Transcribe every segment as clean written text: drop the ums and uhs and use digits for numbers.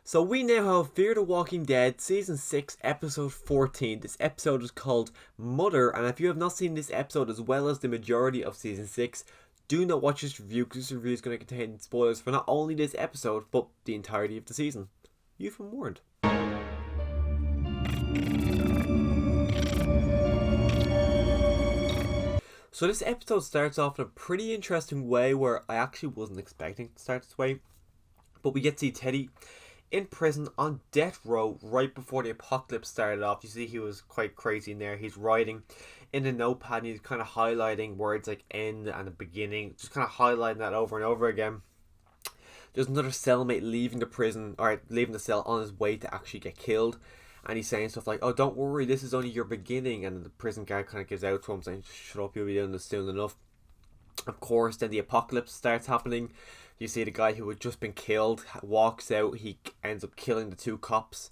So we now have Fear the Walking Dead Season 6 Episode 14. This episode is called Mother, and if you have not seen this episode as well as the majority of Season 6, do not watch this review because this review is going to contain spoilers for not only this episode, but the entirety of the season. You've been warned. So this episode starts off in a pretty interesting way where I actually wasn't expecting it to start this way. But we get to see Teddy in prison on death row right before the apocalypse started off. You see he was quite crazy in there. He's writing in the notepad and he's kind of highlighting words like end and the beginning. Just kind of highlighting that over and over again. There's another cellmate leaving the prison, or leaving the cell on his way to actually get killed. And he's saying stuff like, oh, don't worry, this is only your beginning. And the prison guard kind of gives out to him saying, shut up, you'll be doing this soon enough. Of course, then the apocalypse starts happening. You see the guy who had just been killed walks out. He ends up killing the two cops.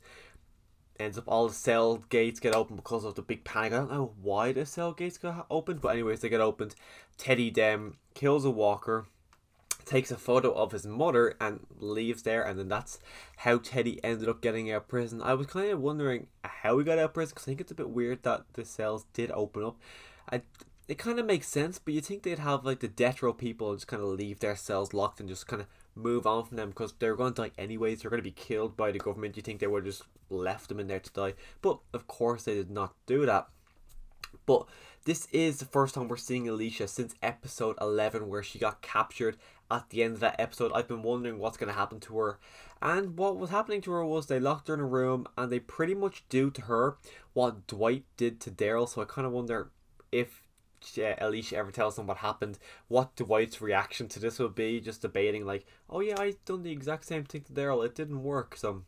Ends up all the cell gates get open because of the big panic. I don't know why the cell gates got opened, but anyways, they get opened. Teddy then kills a walker, takes a photo of his mother and leaves there, and then that's how Teddy ended up getting out of prison. I was kind of wondering how he got out of prison because I think it's a bit weird that the cells did open up. It kind of makes sense, but you think they'd have like the death row people just kind of leave their cells locked and just kind of move on from them because they're going to die anyways. They're going to be killed by the government. You think they would have just left them in there to die, but of course they did not do that. But this is the first time we're seeing Alicia since episode 11 where she got captured at the end of that episode. I've been wondering what's going to happen to her, and what was happening to her was they locked her in a room and they pretty much do to her what Dwight did to Daryl. So I kind of wonder if Alicia ever tells them what happened, what Dwight's reaction to this will be, just debating like, oh yeah, I done the exact same thing to Daryl, it didn't work. So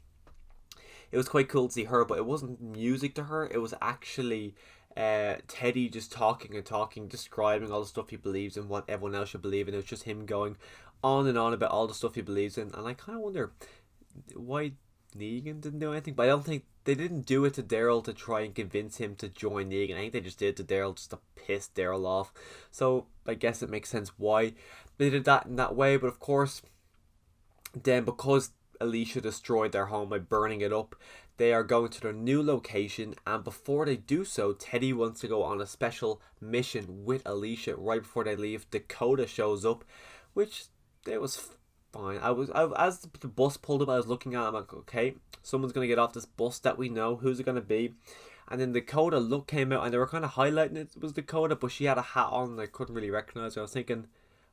it was quite cool to see her, but it wasn't music to her, it was actually Teddy just talking and talking, describing all the stuff he believes in, what everyone else should believe in. It was just him going on and on about all the stuff he believes in, and I kind of wonder why Negan didn't do anything, but I don't think they didn't do it to Daryl to try and convince him to join Negan. I think they just did it to Daryl just to piss Daryl off. So I guess it makes sense why they did that in that way. But of course, then because Alicia destroyed their home by burning it up, they are going to their new location, and before they do so, Teddy wants to go on a special mission with Alicia. Right before they leave, Dakota shows up, which it was fine. As the bus pulled up, I was looking at it, I'm like, okay, someone's gonna get off this bus that we know. Who's it gonna be? And then Dakota look came out, and they were kind of highlighting it was Dakota, but she had a hat on, and I couldn't really recognize her. I was thinking,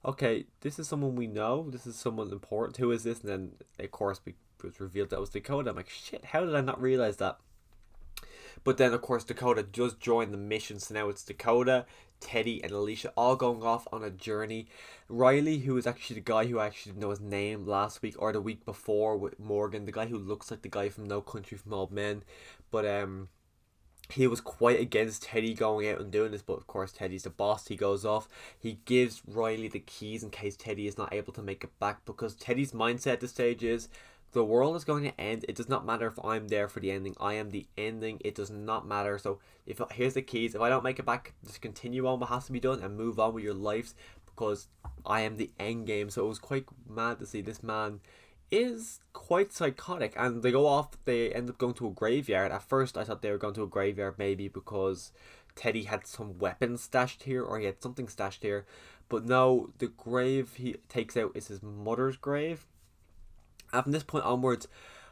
okay, this is someone we know. This is someone important. Who is this? And then of course it was revealed that it was Dakota. I'm like, shit, how did I not realize that? But then, of course, Dakota does join the mission. So now it's Dakota, Teddy, and Alicia all going off on a journey. Riley, who is actually the guy who I actually didn't know his name last week or the week before with Morgan, the guy who looks like the guy from No Country for Old Men. But he was quite against Teddy going out and doing this, but of course Teddy's the boss. He goes off. He gives Riley the keys in case Teddy is not able to make it back, because Teddy's mindset at this stage is, the world is going to end. It does not matter if I'm there for the ending. I am the ending. It does not matter. So if here's the keys. If I don't make it back, just continue on what has to be done and move on with your lives, because I am the end game. So it was quite mad to see this man is quite psychotic. And they go off. They end up going to a graveyard. At first I thought they were going to a graveyard maybe because Teddy had some weapons stashed here, or he had something stashed here. But no, the grave he takes out is his mother's grave. And from this point onwards,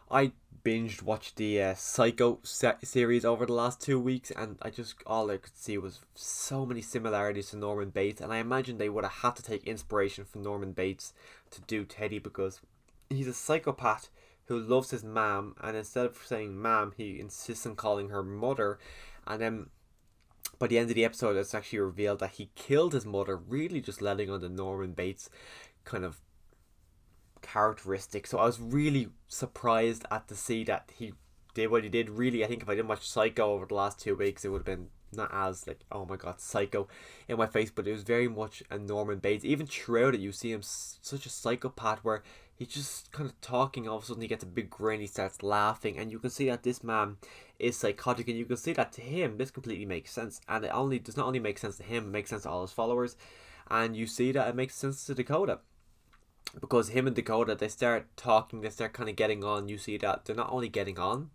I binged watched the Psycho series over the last 2 weeks, and all I could see was so many similarities to Norman Bates, and I imagine they would have had to take inspiration from Norman Bates to do Teddy, because he's a psychopath who loves his mom, and instead of saying mom, he insists on calling her mother. And then by the end of the episode, it's actually revealed that he killed his mother, really just letting on the Norman Bates kind of characteristic. So I was really surprised to see that he did what he did. Really, I think if I didn't watch Psycho over the last 2 weeks, it would have been not as like, oh my god, Psycho in my face, but it was very much a Norman Bates. Even throughout it, you see him such a psychopath where he's just kind of talking, all of a sudden he gets a big grin, he starts laughing, and you can see that this man is psychotic, and you can see that to him this completely makes sense. And it only does not only make sense to him, it makes sense to all his followers, and you see that it makes sense to Dakota. because him and Dakota, they start talking, they start kind of getting on. You see that they're not only getting on,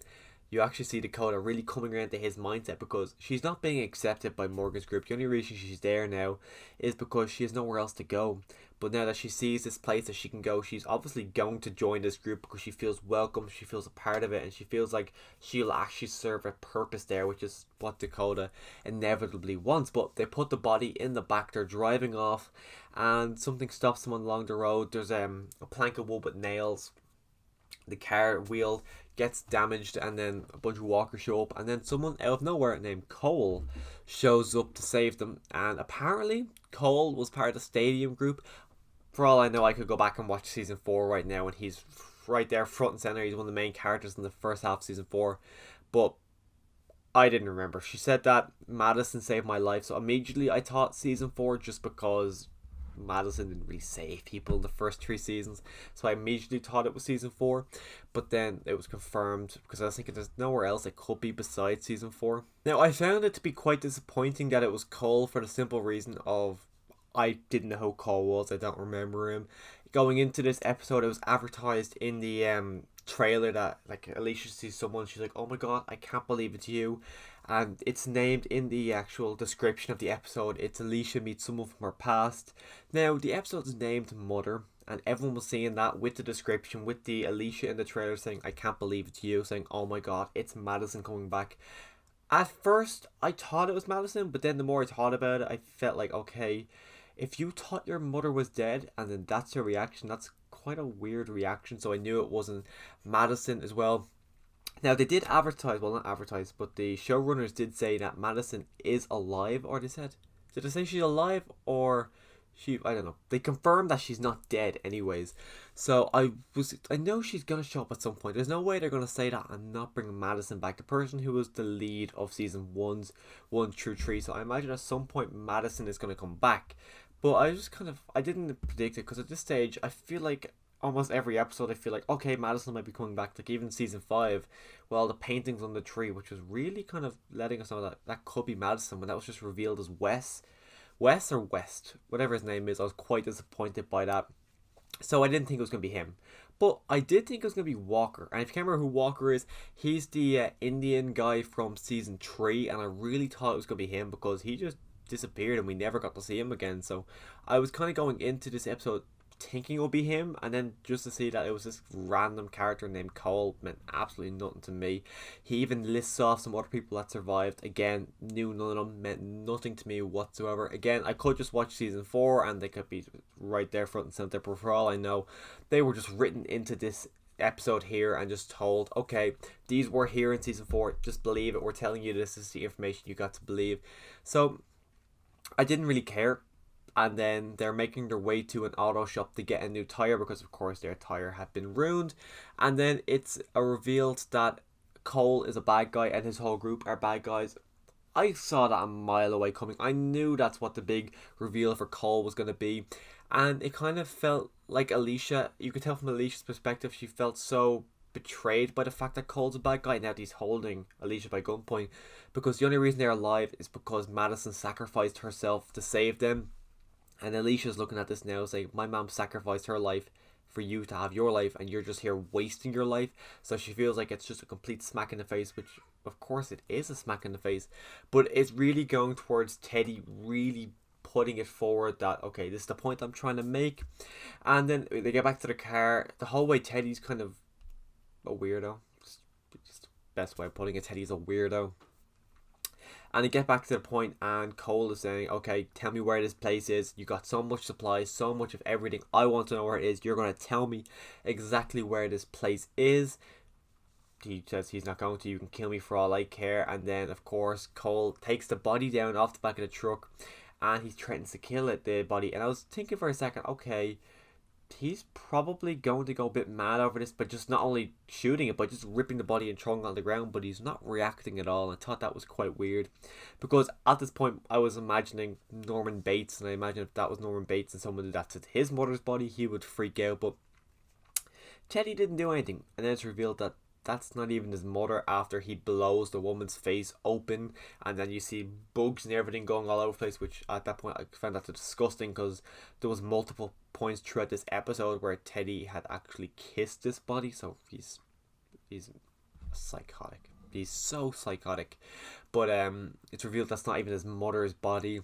you actually see Dakota really coming around to his mindset, because she's not being accepted by Morgan's group. The only reason she's there now is because she has nowhere else to go. But now that she sees this place that she can go, she's obviously going to join this group because she feels welcome, she feels a part of it, and she feels like she'll actually serve a purpose there, which is what Dakota inevitably wants. But they put the body in the back, they're driving off, and something stops them along the road. There's a plank of wood with nails. The car wheel gets damaged, and then a bunch of walkers show up, and then someone out of nowhere named Cole shows up to save them. And apparently Cole was part of the stadium group. For all I know, I could go back and watch season 4 right now, and he's right there front and center. He's one of the main characters in the first half of season 4. But I didn't remember. She said that Madison saved my life, so immediately I thought season 4, just because Madison didn't really save people in the first 3 seasons, so I immediately thought it was season 4. But then it was confirmed, because I was thinking there's nowhere else it could be besides season 4. Now, I found it to be quite disappointing that it was Cole, for the simple reason of I didn't know who Cole was. I don't remember him. Going into this episode, it was advertised in the trailer that, like, Alicia sees someone, she's like, oh my god, I can't believe it's you. And it's named in the actual description of the episode, it's Alicia meets someone from her past. Now, the episode is named Mother, and everyone was seeing that with the description, with the Alicia in the trailer saying, I can't believe it's you, saying, oh my god, it's Madison coming back. At first, I thought it was Madison, but then the more I thought about it, I felt like, okay, if you thought your mother was dead and then that's your reaction, that's quite a weird reaction. So I knew it wasn't Madison as well. Now, they did advertise, well, not advertise, but the showrunners did say that Madison is alive, or did they say she's alive, or I don't know. They confirmed that she's not dead anyways. So I know she's going to show up at some point. There's no way they're going to say that and not bring Madison back, the person who was the lead of season 1 through 3. So I imagine at some point Madison is going to come back. But I didn't predict it, because at this stage, I feel like almost every episode, I feel like, okay, Madison might be coming back. Like, even season 5, well, the paintings on the tree, which was really kind of letting us know that that could be Madison, when that was just revealed as Wes or West, whatever his name is. I was quite disappointed by that. So I didn't think it was going to be him. But I did think it was going to be Walker. And if you can't remember who Walker is, he's the Indian guy from season 3. And I really thought it was going to be him, because he just disappeared and we never got to see him again. So I was kind of going into this episode thinking it would be him, and then just to see that it was this random character named Cole meant absolutely nothing to me. He even lists off some other people that survived. Again, knew none of them, meant nothing to me whatsoever. Again, I could just watch season 4 and they could be right there front and center, but for all I know, they were just written into this episode here and just told, okay, these were here in season 4, just believe it, we're telling you this is the information you got to believe. So I didn't really care. And then they're making their way to an auto shop to get a new tire, because of course their tire had been ruined. And then it's revealed that Cole is a bad guy and his whole group are bad guys. I saw that a mile away coming. I knew that's what the big reveal for Cole was going to be. And it kind of felt like Alicia, you could tell from Alicia's perspective, she felt so betrayed by the fact that Cole's a bad guy. Now he's holding Alicia by gunpoint, because the only reason they're alive is because Madison sacrificed herself to save them. And Alicia's looking at this now saying, my mom sacrificed her life for you to have your life, and you're just here wasting your life. So she feels like it's just a complete smack in the face, which of course it is a smack in the face, but it's really going towards Teddy really putting it forward that, okay, this is the point I'm trying to make. And then they get back to the car. The whole way Teddy's kind of a weirdo. Just the best way of putting it, Teddy's a weirdo. And they get back to the point, and Cole is saying, okay, tell me where this place is. You got so much supplies, so much of everything. I want to know where it is. You're going to tell me exactly where this place is. He says he's not going to. You can kill me for all I care. And then, of course, Cole takes the body down off the back of the truck, and he threatens to kill the body. And I was thinking for a second, okay, he's probably going to go a bit mad over this, but just not only shooting it, but just ripping the body and throwing it on the ground, but he's not reacting at all. I thought that was quite weird, because at this point I was imagining Norman Bates, and I imagine if that was Norman Bates and someone did that to his mother's body, he would freak out. But Teddy didn't do anything, and then it's revealed that that's not even his mother after he blows the woman's face open, and then you see bugs and everything going all over the place, which at that point I found that disgusting, because there was multiple points throughout this episode where Teddy had actually kissed this body, so he's psychotic. He's so psychotic. But it's revealed that's not even his mother's body.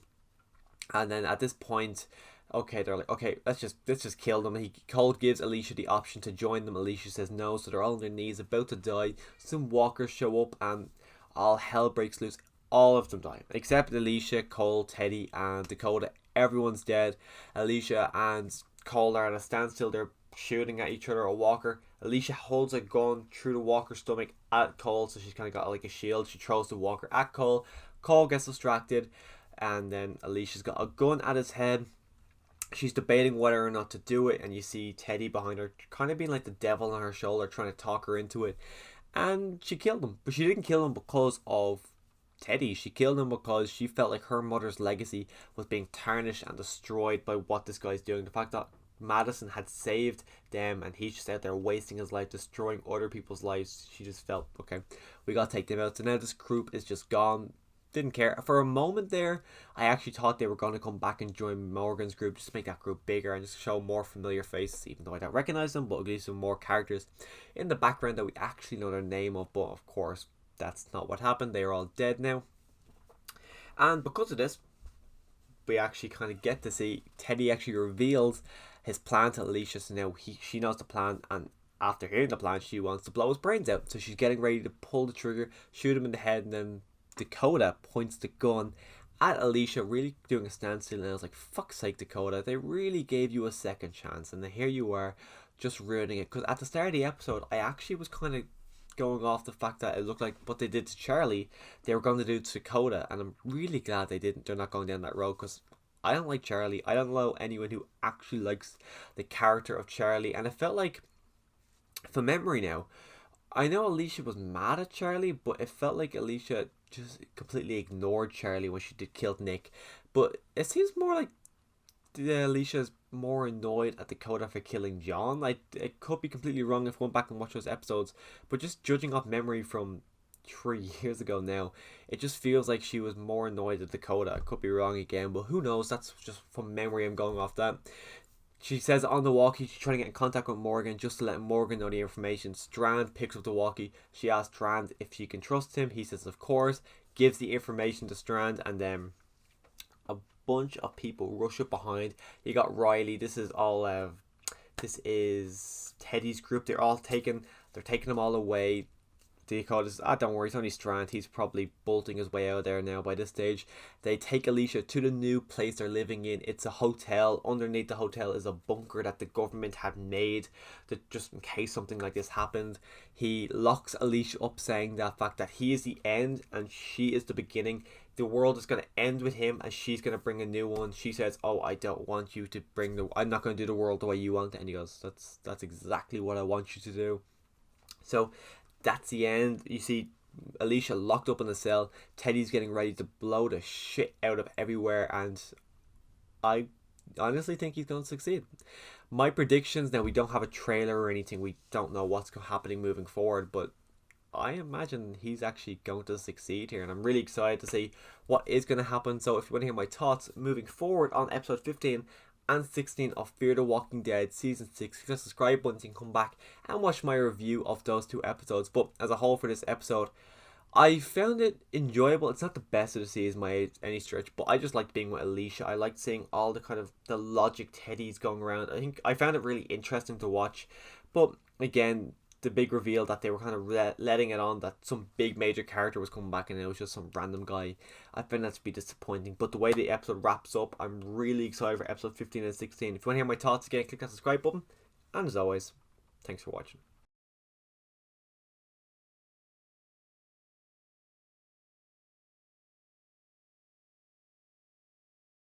And then at this point, okay, they're like, okay, let's just kill them. Cole gives Alicia the option to join them. Alicia says no, so they're all on their knees, about to die. Some walkers show up, and all hell breaks loose. All of them die, except Alicia, Cole, Teddy, and Dakota. Everyone's dead. Alicia and Cole are at a standstill. They're shooting at each other. A walker. Alicia holds a gun through the walker's stomach at Cole, so she's kind of got like a shield. She throws the walker at Cole. Cole gets distracted, and then Alicia's got a gun at his head. She's debating whether or not to do it, and you see Teddy behind her, kind of being like the devil on her shoulder, trying to talk her into it. And she killed him, but she didn't kill him because of Teddy. She killed him because she felt like her mother's legacy was being tarnished and destroyed by what this guy's doing. The fact that Madison had saved them and he's just out there wasting his life, destroying other people's lives. She just felt, okay, we gotta take them out. So now this group is just gone. Didn't care. For a moment there, I actually thought they were going to come back and join Morgan's group, just to make that group bigger and just show more familiar faces, even though I don't recognize them, but at least some more characters in the background that we actually know their name of. But of course, that's not what happened. They are all dead now. And because of this, we actually kind of get to see Teddy actually reveals his plan to Alicia. So now she knows the plan, and after hearing the plan, she wants to blow his brains out. So she's getting ready to pull the trigger, shoot him in the head, and then Dakota points the gun at Alicia, really doing a standstill. And I was like, fuck's sake, Dakota, they really gave you a second chance, and then here you are just ruining it. Because at the start of the episode, I actually was kind of going off the fact that it looked like what they did to Charlie, they were going to do to Dakota, and I'm really glad they didn't. They're not going down that road, because I don't like Charlie. I don't know anyone who actually likes the character of Charlie, and it felt like, from memory now, I know Alicia was mad at Charlie, but it felt like Alicia just completely ignored Charlie when she did kill Nick. But it seems more like Alicia's more annoyed at Dakota for killing John. It could be completely wrong if I went back and watch those episodes, but just judging off memory from 3 years ago now, it just feels like she was more annoyed at Dakota. I could be wrong again, but who knows? That's just from memory. I'm going off that. She says on the walkie she's trying to get in contact with Morgan just to let Morgan know the information. Strand picks up the walkie. She asks Strand if she can trust him. He says of course. Gives the information to Strand, and then a bunch of people rush up behind. You got Riley. This is Teddy's group. They're taking them all away. Dakota's, don't worry, it's only Strand. He's probably bolting his way out of there now by this stage. They take Alicia to the new place they're living in. It's a hotel. Underneath the hotel is a bunker that the government had made just in case something like this happened. He locks Alicia up, saying that fact that he is the end and she is the beginning. The world is going to end with him and she's going to bring a new one. She says, oh, I don't want you to I'm not going to do the world the way you want it. And he goes, that's exactly what I want you to do. So that's the end. You see Alicia locked up in the cell. Teddy's getting ready to blow the shit out of everywhere, and I honestly think he's going to succeed. My predictions, now we don't have a trailer or anything, we don't know what's happening moving forward, but I imagine he's actually going to succeed here, and I'm really excited to see what is going to happen. So if you want to hear my thoughts moving forward on episode 15 and 16 of Fear the Walking Dead Season 6, hit the subscribe button, you can come back and watch my review of those 2 episodes. But as a whole for this episode, I found it enjoyable. It's not the best of the season by any stretch, but I just liked being with Alicia. I liked seeing all the kind of the logic Teddy's going around. I think I found it really interesting to watch. But again, the big reveal that they were kind of letting it on that some big major character was coming back and it was just some random guy, I found that to be disappointing. But the way the episode wraps up, I'm really excited for episode 15 and 16. If you want to hear my thoughts again, click that subscribe button, and as always, thanks for watching.